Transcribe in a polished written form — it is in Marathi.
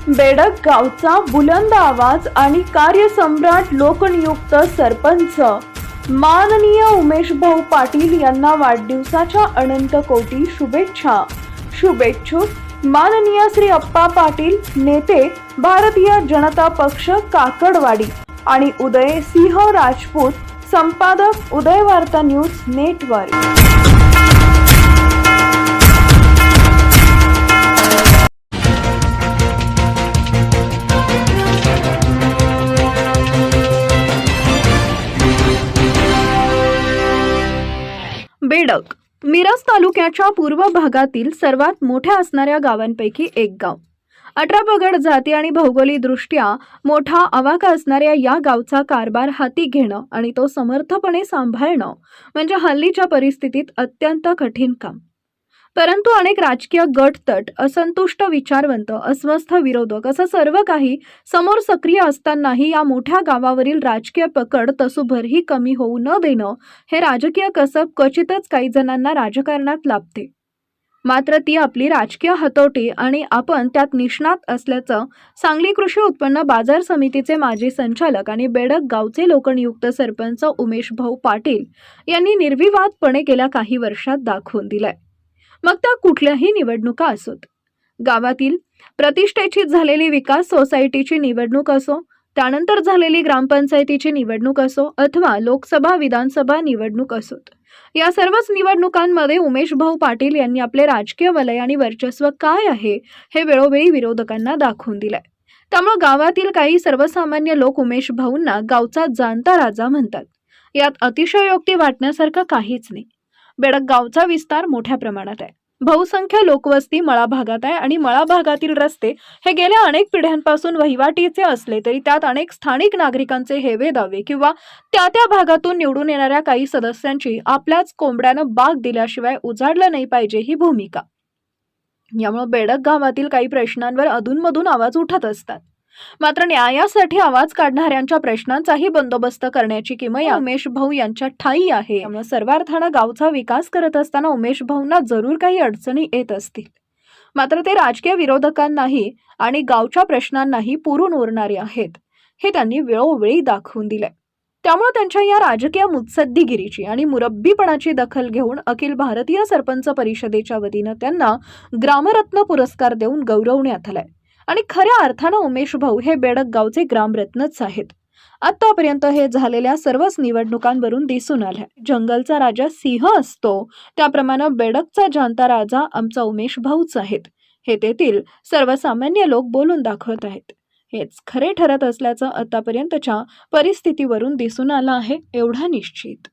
बेडक गावचा बुलंद आवाज आणि कार्यसम्राट लोकनियुक्त सरपंच माननीय उमेश भाऊ पाटील यांना वाढदिवसाच्या अनंत कोटी शुभेच्छा। शुभेच्छुक माननीय श्री अप्पा पाटील, नेते भारतीय जनता पक्ष काकडवाडी आणि उदय सिंह राजपूत, संपादक उदय वार्ता न्यूज नेटवर्क। बेडक मिरज तालुक्याच्या पूर्व भागातील सर्वात मोठ्या असणाऱ्या गावांपैकी एक गाव। 18 पगड जाती आणि भौगोलिकदृष्ट्या मोठा आवाका असणाऱ्या या गावचा कारभार हाती घेणं आणि तो समर्थपणे सांभाळणं म्हणजे हल्लीच्या परिस्थितीत अत्यंत कठीण काम। परंतु अनेक राजकीय गटतट, असंतुष्ट विचारवंत, अस्वस्थ विरोधक असं सर्व काही समोर सक्रिय असतानाही या मोठ्या गावावरील राजकीय पकड तसूभरही कमी होऊ न देणं हे राजकीय कसब क्वचितच काही जणांना राजकारणात लाभते। मात्र ती आपली राजकीय हतोटी आणि आपण त्यात निष्णात असल्याचं सांगली कृषी उत्पन्न बाजार समितीचे माजी संचालक आणि बेडक गावचे लोकनियुक्त सरपंच उमेश भाऊ पाटील यांनी निर्विवादपणे गेल्या काही वर्षात दाखवून दिलंय। मग त्या कुठल्याही निवडणुका असोत, गावातील प्रतिष्ठेची झालेली विकास सोसायटीची निवडणूक असो, त्यानंतर झालेली ग्रामपंचायतीची निवडणूक असो अथवा लोकसभा विधानसभा निवडणूक असोत, या सर्वच निवडणुकांमध्ये उमेश भाऊ पाटील यांनी आपले राजकीय वलय आणि वर्चस्व काय आहे हे वेळोवेळी विरोधकांना दाखवून दिलंय। त्यामुळे गावातील काही सर्वसामान्य लोक उमेश भाऊंना गावचा जाणता राजा म्हणतात। यात अतिशयोक्ती वाटण्यासारखं काहीच नाही। बेडक गावचा विस्तार मोठ्या प्रमाणात आहे। बहुसंख्य लोकवस्ती मळा भागात आहे आणि मळा भागातील रस्ते हे गेल्या अनेक पिढ्यांपासून वहिवाटीचे असले तरी त्यात अनेक स्थानिक नागरिकांचे हेवे दावे किंवा त्या भागातून निवडून येणाऱ्या काही सदस्यांची आपल्याच कोंबड्यानं बाग दिल्याशिवाय उजाडलं नाही पाहिजे ही भूमिका। यामुळे बेडक गावातील काही प्रश्नांवर अधूनमधून आवाज उठत असतात। मात्र न्यायासाठी आवाज काढणाऱ्यांच्या प्रश्नांचाही बंदोबस्त करण्याची किमया उमेश भाऊ यांच्या ठाई आहे। त्यामुळे सर्वार्थानं गावचा विकास करत असताना उमेश भाऊंना जरूर काही अडचणी येत असतील, मात्र ते राजकीय विरोधकांनाही आणि गावच्या प्रश्नांनाही पुरून उरणारे आहेत हे त्यांनी वेळोवेळी दाखवून दिले। त्यामुळे त्यांच्या या राजकीय मुत्सद्दीगिरीची आणि मुरब्बीपणाची दखल घेऊन अखिल भारतीय सरपंच परिषदेच्या वतीनं त्यांना ग्रामरत्न पुरस्कार देऊन गौरवण्यात आलाय। आणि खऱ्या अर्थानं उमेश भाऊ हे बेडक गावचे ग्रामरत्नच आहेत। आतापर्यंत हे झालेल्या सर्वच निवडणुकांवरून दिसून आलंय, जंगलचा राजा सिंह असतो त्याप्रमाणे बेडकचा जाणता राजा आमचा उमेश भाऊच आहेत हे तेथील सर्वसामान्य लोक बोलून दाखवत आहेत। हेच खरे ठरत असल्याचं आतापर्यंतच्या परिस्थितीवरून दिसून आलं आहे एवढा निश्चित।